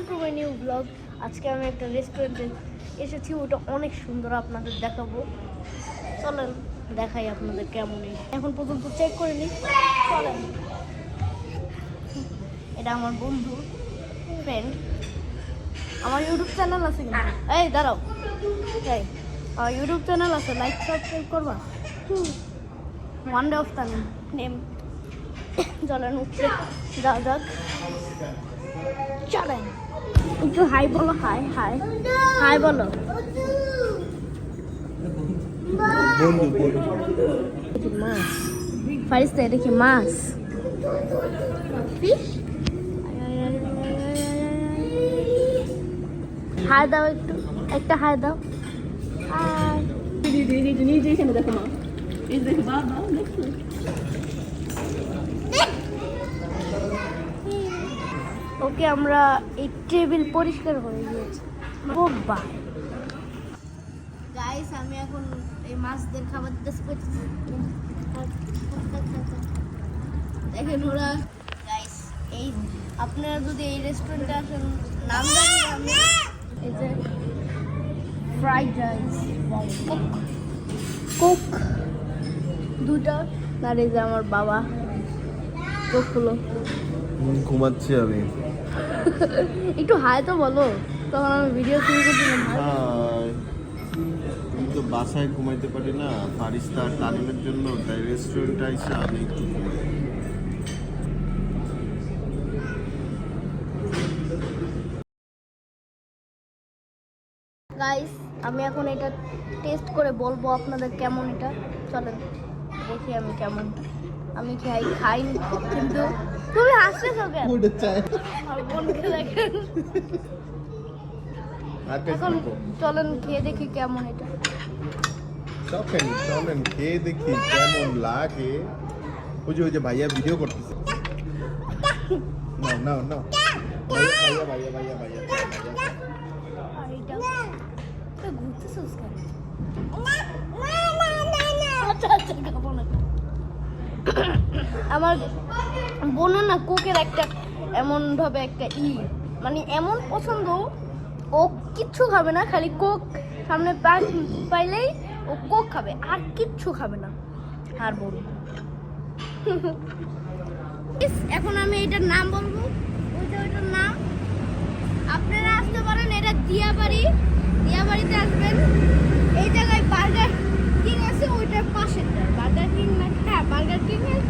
To my new blog. আজকে আমি একটা রেস্টুরেন্টে এসেছি, ওটা অনেক সুন্দর, আপনাদের দেখাবো। চলেন দেখাই আপনাদের কেমনই। এখন পর্যন্ত চেক করে নিই, চলেন। এটা আমার বন্ধু, ফ্রেন্ড। আমার ইউটিউব চ্যানেল আছে কিন্তু, এই দাঁড়াও, এই আমার ইউটিউব চ্যানেল আছে, লাইক সাবস্ক্রাইব করবা। One day of Tamim name. চলেন উপরে যাও যাক, চলেন। একটু হাই বলো, হাই হাই হাই বলো। মাছ ফারিস্তা, এটা কি মাছ? ফিশ। হাই দাও, একটু একটা হাই দাও। হাই। দেখো মা, এই দেখো বাবা, দেখো। ওকে, আমরা এই টেবিল পরিষ্কার করে দিয়েছি। বাবা গাইস, আমি এখন এই মাছদের খাবার দিতেছি। দেখেন ওরা। গাইস, এই আপনারা যদি এই রেস্টুরেন্টে আসেন, নাম জানি না আমি, এই যে ফ্রাইড রাইস, কোক দুটা, আর এই যে আমার বাবা কোকগুলো। ঘুমাচ্ছি আমি। একটু হাই তো বলো, তখন আমি ভিডিও শুরু করছিলাম। তুমি তো বাসায় ঘুমাইতে পারি না, ফারিস্তা আর তালিমের জন্য, তাই রেস্টুরেন্টে আইসা আমি একটু ঘুমাই। গাইস, আমি এখন এটা টেস্ট করে বলবো আপনাদের কেমন এটা। চলেন দেখি আমি কেমন। আমি খাইনি কিন্তু তুমি হাসতেছো কেন? আমার বোনকে দেখেন। এখন চলেন খেয়ে দেখি কেমন এটা। চলেন খেয়ে দেখি কেমন লাগে। ওই যে ভাইয়া ভিডিও করতেছে। না ভাইয়া আর এটা ঘুরতেছিস কেন? আচ্ছা খাবো না। আমার বোনও না কোকের একটা এমন ভাবে একটা মানে এমন পছন্দ, ও কিচ্ছু খাবে না, খালি কোক সামনে পাইলেই ও কোক খাবে, আর কিচ্ছু খাবে না। আর বোন এখন আমি এটার নাম বলবো, ওইটার নাম আপনারা আসতে পারেন। এটা দিয়াবাড়িতে আসবেন। এই জায়গায় বার্গার কিং আছে, ওইটার পাশে বার্গার কিং না, হ্যাঁ বার্গার কিং এর